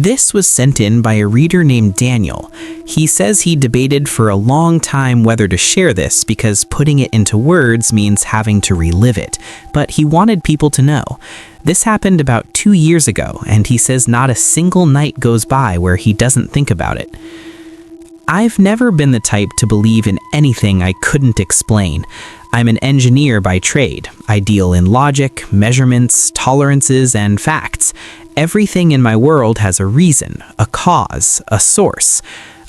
This was sent in by a reader named Daniel. He says he debated for a long time whether to share this because putting it into words means having to relive it, but he wanted people to know. This happened about 2 years ago, and he says not a single night goes by where he doesn't think about it. I've never been the type to believe in anything I couldn't explain. I'm an engineer by trade. I deal in logic, measurements, tolerances, and facts. Everything in my world has a reason, a cause, a source.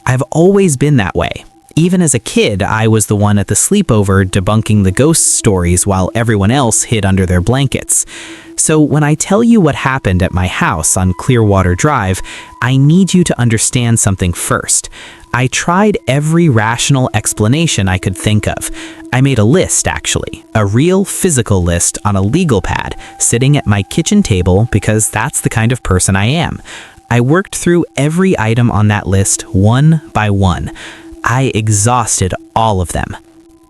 I've always been that way. Even as a kid, I was the one at the sleepover debunking the ghost stories while everyone else hid under their blankets. So when I tell you what happened at my house on Clearwater Drive, I need you to understand something first. I tried every rational explanation I could think of. I made a list, actually, a real physical list on a legal pad, sitting at my kitchen table because that's the kind of person I am. I worked through every item on that list one by one. I exhausted all of them.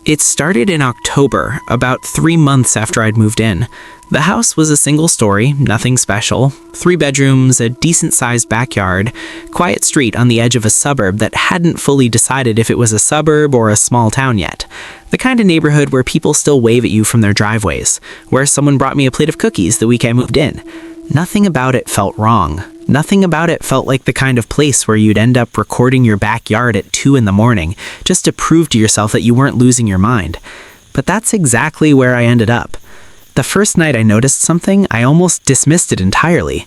It started in October, about 3 months after I'd moved in. The house was a single story, nothing special, 3 bedrooms, a decent-sized backyard, quiet street on the edge of a suburb that hadn't fully decided if it was a suburb or a small town yet. The kind of neighborhood where people still wave at you from their driveways, where someone brought me a plate of cookies the week I moved in. Nothing about it felt wrong. Nothing about it felt like the kind of place where you'd end up recording your backyard at 2 in the morning just to prove to yourself that you weren't losing your mind. But that's exactly where I ended up. The first night I noticed something, I almost dismissed it entirely.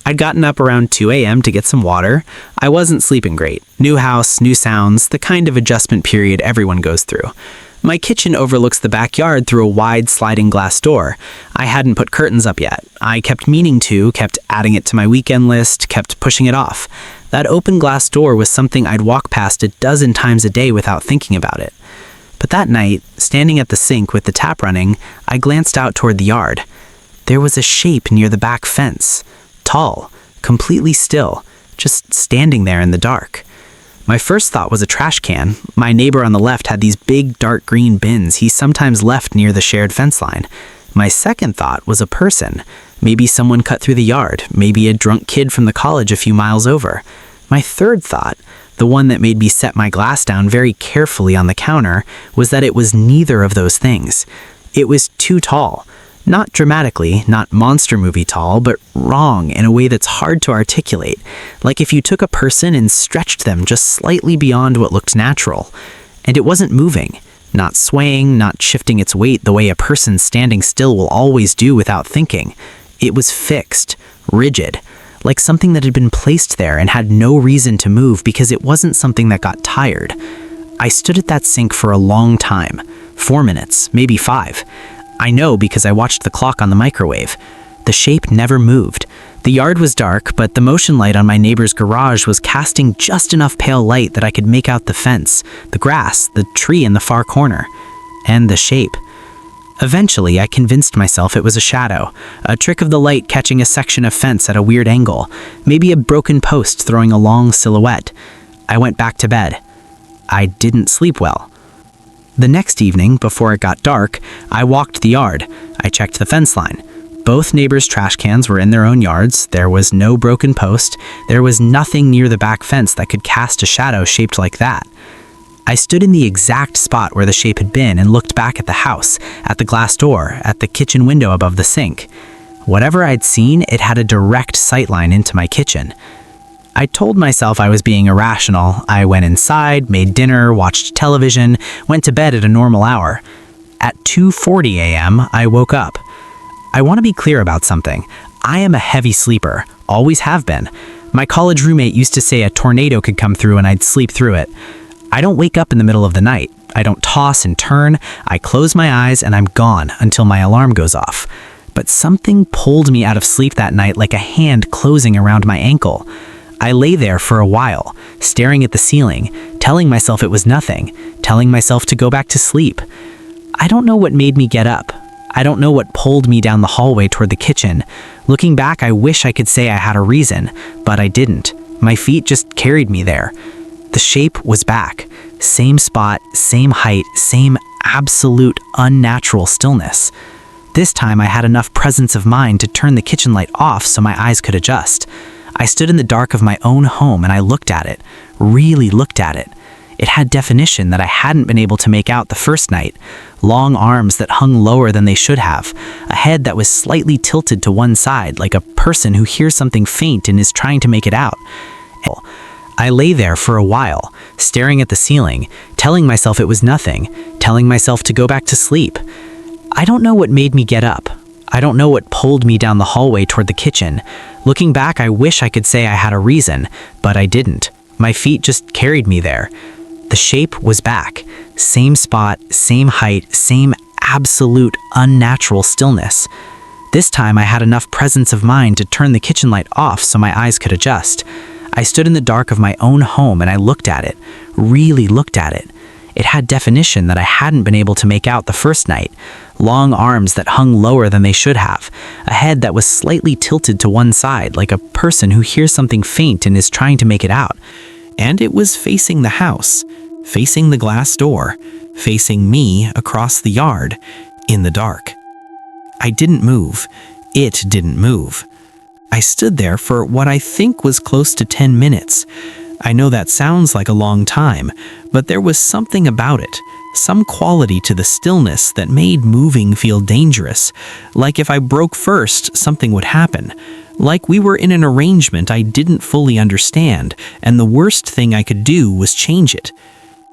I'd gotten up around 2 a.m. to get some water. I wasn't sleeping great. New house, new sounds, the kind of adjustment period everyone goes through. My kitchen overlooks the backyard through a wide sliding glass door. I hadn't put curtains up yet. I kept meaning to, kept adding it to my weekend list, kept pushing it off. That open glass door was something I'd walk past a dozen times a day without thinking about it. But that night, standing at the sink with the tap running, I glanced out toward the yard. There was a shape near the back fence. Tall, completely still, just standing there in the dark. My first thought was a trash can. My neighbor on the left had these big dark green bins he sometimes left near the shared fence line. My second thought was a person. Maybe someone cut through the yard, maybe a drunk kid from the college a few miles over. My third thought, the one that made me set my glass down very carefully on the counter, was that it was neither of those things. It was too tall. Not dramatically, not monster movie tall, but wrong in a way that's hard to articulate. Like if you took a person and stretched them just slightly beyond what looked natural. And it wasn't moving, not swaying, not shifting its weight the way a person standing still will always do without thinking. It was fixed, rigid, like something that had been placed there and had no reason to move because it wasn't something that got tired. I stood at that sink for a long time, 4 minutes, maybe 5. I know because I watched the clock on the microwave. The shape never moved. The yard was dark, but the motion light on my neighbor's garage was casting just enough pale light that I could make out the fence, the grass, the tree in the far corner, and the shape. Eventually, I convinced myself it was a shadow, a trick of the light catching a section of fence at a weird angle, maybe a broken post throwing a long silhouette. I went back to bed. I didn't sleep well. The next evening, before it got dark, I walked the yard. I checked the fence line. Both neighbors' trash cans were in their own yards. There was no broken post. There was nothing near the back fence that could cast a shadow shaped like that. I stood in the exact spot where the shape had been and looked back at the house, at the glass door, at the kitchen window above the sink. Whatever I'd seen, it had a direct sightline into my kitchen. I told myself I was being irrational. I went inside, made dinner, watched television, went to bed at a normal hour. At 2:40 a.m., I woke up. I want to be clear about something. I am a heavy sleeper, always have been. My college roommate used to say a tornado could come through and I'd sleep through it. I don't wake up in the middle of the night. I don't toss and turn. I close my eyes and I'm gone until my alarm goes off. But something pulled me out of sleep that night like a hand closing around my ankle. I lay there for a while, staring at the ceiling, telling myself it was nothing, telling myself to go back to sleep. I don't know what made me get up. I don't know what pulled me down the hallway toward the kitchen. Looking back, I wish I could say I had a reason, but I didn't. My feet just carried me there. The shape was back. Same spot, same height, same absolute unnatural stillness. This time I had enough presence of mind to turn the kitchen light off so my eyes could adjust. I stood in the dark of my own home and I looked at it, really looked at it. It had definition that I hadn't been able to make out the first night. Long arms that hung lower than they should have. A head that was slightly tilted to one side, like a person who hears something faint and is trying to make it out. I lay there for a while, staring at the ceiling, telling myself it was nothing, telling myself to go back to sleep. I don't know what made me get up. I don't know what pulled me down the hallway toward the kitchen. Looking back, I wish I could say I had a reason, but I didn't. My feet just carried me there. The shape was back. Same spot, same height, same absolute unnatural stillness. This time I had enough presence of mind to turn the kitchen light off so my eyes could adjust. I stood in the dark of my own home and I looked at it, really looked at it. It had definition that I hadn't been able to make out the first night. Long arms that hung lower than they should have. A head that was slightly tilted to one side, like a person who hears something faint and is trying to make it out. And it was facing the house, facing the glass door, facing me across the yard, in the dark. I didn't move. It didn't move. I stood there for what I think was close to 10 minutes. I know that sounds like a long time, but there was something about it, some quality to the stillness that made moving feel dangerous. Like if I broke first, something would happen. Like we were in an arrangement I didn't fully understand, and the worst thing I could do was change it.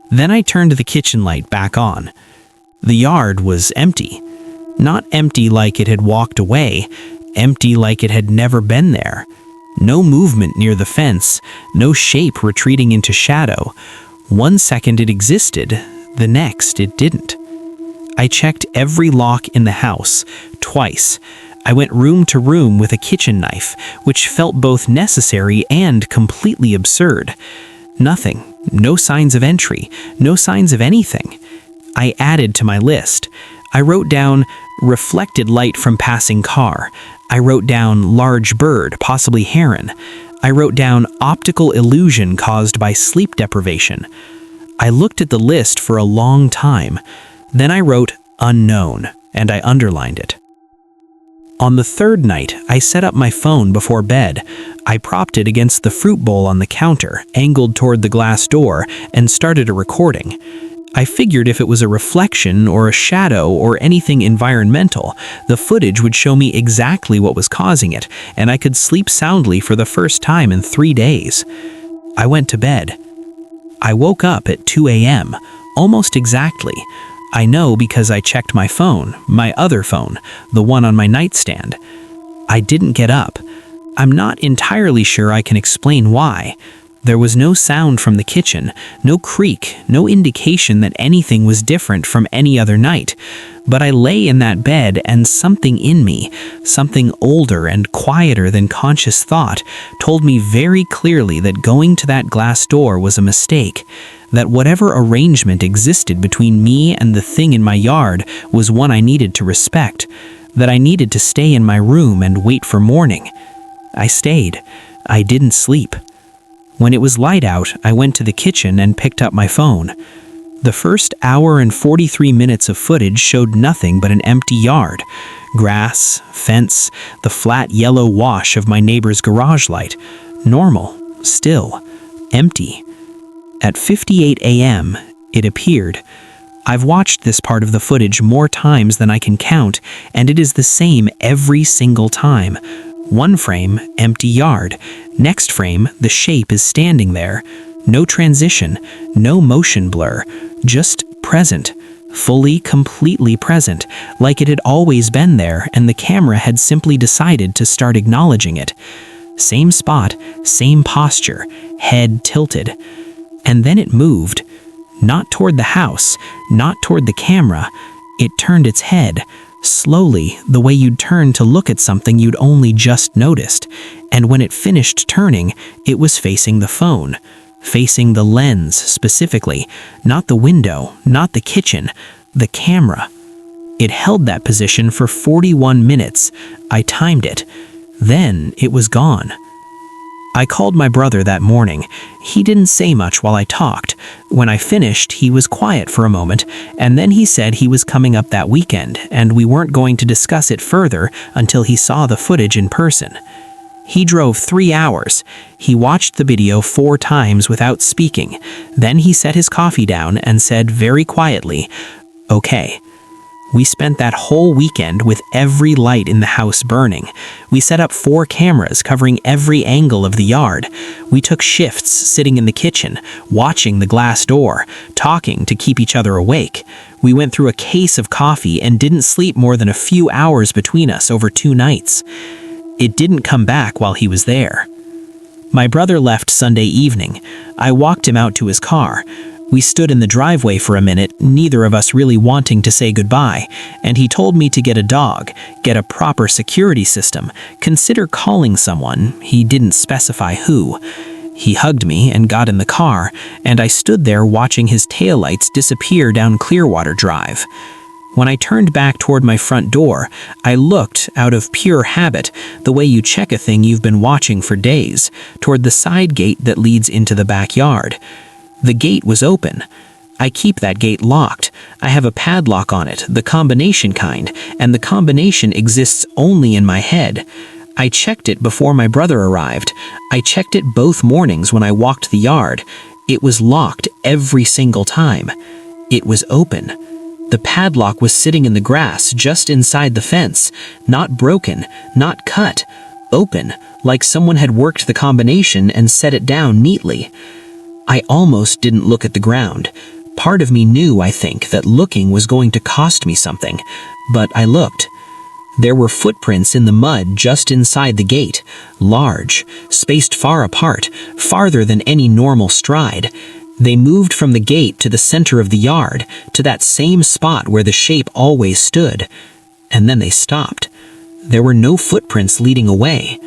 Then I turned the kitchen light back on. The yard was empty. Not empty like it had walked away, empty like it had never been there. No movement near the fence, no shape retreating into shadow. 1 second it existed, the next it didn't. I checked every lock in the house, twice. I went room to room with a kitchen knife, which felt both necessary and completely absurd. Nothing, no signs of entry, no signs of anything. I added to my list. I wrote down reflected light from passing car. I wrote down large bird, possibly heron. I wrote down optical illusion caused by sleep deprivation. I looked at the list for a long time. Then I wrote unknown, and I underlined it. On the third night, I set up my phone before bed. I propped it against the fruit bowl on the counter, angled toward the glass door, and started a recording. I figured if it was a reflection or a shadow or anything environmental, the footage would show me exactly what was causing it, and I could sleep soundly for the first time in 3 days. I went to bed. I woke up at 2 a.m., almost exactly. I know because I checked my phone, my other phone, the one on my nightstand. I didn't get up. I'm not entirely sure I can explain why. There was no sound from the kitchen, no creak, no indication that anything was different from any other night. But I lay in that bed and something in me, something older and quieter than conscious thought, told me very clearly that going to that glass door was a mistake, that whatever arrangement existed between me and the thing in my yard was one I needed to respect, that I needed to stay in my room and wait for morning. I stayed. I didn't sleep. When it was light out, I went to the kitchen and picked up my phone. The first hour and 43 minutes of footage showed nothing but an empty yard. Grass, fence, the flat yellow wash of my neighbor's garage light. Normal, still, empty. At 58 a.m., it appeared. I've watched this part of the footage more times than I can count, and it is the same every single time. One frame, empty yard. Next frame, the shape is standing there. No transition, no motion blur, just present. Fully, completely present, like it had always been there and the camera had simply decided to start acknowledging it. Same spot, same posture, head tilted. And then it moved. Not toward the house, not toward the camera. It turned its head. Slowly, the way you'd turn to look at something you'd only just noticed. And when it finished turning, it was facing the phone. Facing the lens, specifically. Not the window, not the kitchen, the camera. It held that position for 41 minutes. I timed it. Then it was gone. I called my brother that morning. He didn't say much while I talked. When I finished, he was quiet for a moment, and then he said he was coming up that weekend, and we weren't going to discuss it further until he saw the footage in person. He drove 3 hours. He watched the video 4 times without speaking. Then he set his coffee down and said very quietly, "Okay." We spent that whole weekend with every light in the house burning. We set up 4 cameras covering every angle of the yard. We took shifts sitting in the kitchen, watching the glass door, talking to keep each other awake. We went through a case of coffee and didn't sleep more than a few hours between us over 2 nights. It didn't come back while he was there. My brother left Sunday evening. I walked him out to his car. We stood in the driveway for a minute, neither of us really wanting to say goodbye, and he told me to get a dog, get a proper security system, consider calling someone. He didn't specify who. He hugged me and got in the car, and I stood there watching his taillights disappear down Clearwater Drive. When I turned back toward my front door, I looked, out of pure habit, the way you check a thing you've been watching for days, toward the side gate that leads into the backyard. The gate was open. I keep that gate locked. I have a padlock on it, the combination kind, and the combination exists only in my head. I checked it before my brother arrived. I checked it both mornings when I walked the yard. It was locked every single time. It was open. The padlock was sitting in the grass just inside the fence, not broken, not cut, open, like someone had worked the combination and set it down neatly. I almost didn't look at the ground. Part of me knew, I think, that looking was going to cost me something, but I looked. There were footprints in the mud just inside the gate, large, spaced far apart, farther than any normal stride. They moved from the gate to the center of the yard, to that same spot where the shape always stood. And then they stopped. There were no footprints leading away.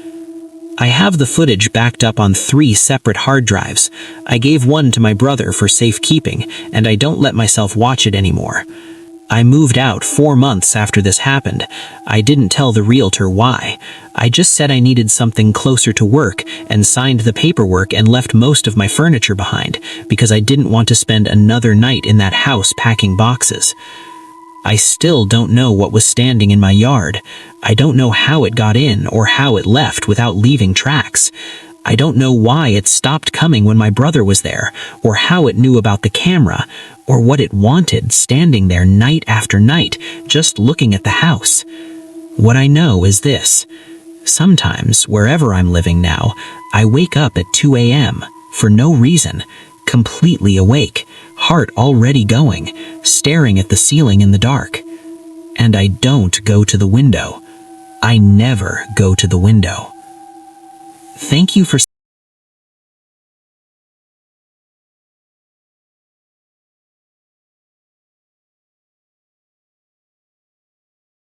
I have the footage backed up on 3 separate hard drives. I gave one to my brother for safekeeping, and I don't let myself watch it anymore. I moved out 4 months after this happened. I didn't tell the realtor why. I just said I needed something closer to work and signed the paperwork and left most of my furniture behind because I didn't want to spend another night in that house packing boxes. I still don't know what was standing in my yard. I don't know how it got in or how it left without leaving tracks. I don't know why it stopped coming when my brother was there, or how it knew about the camera, or what it wanted standing there night after night, just looking at the house. What I know is this. Sometimes, wherever I'm living now, I wake up at 2 a.m. for no reason, completely awake, heart already going, staring at the ceiling in the dark. And I don't go to the window. I never go to the window. Thank you for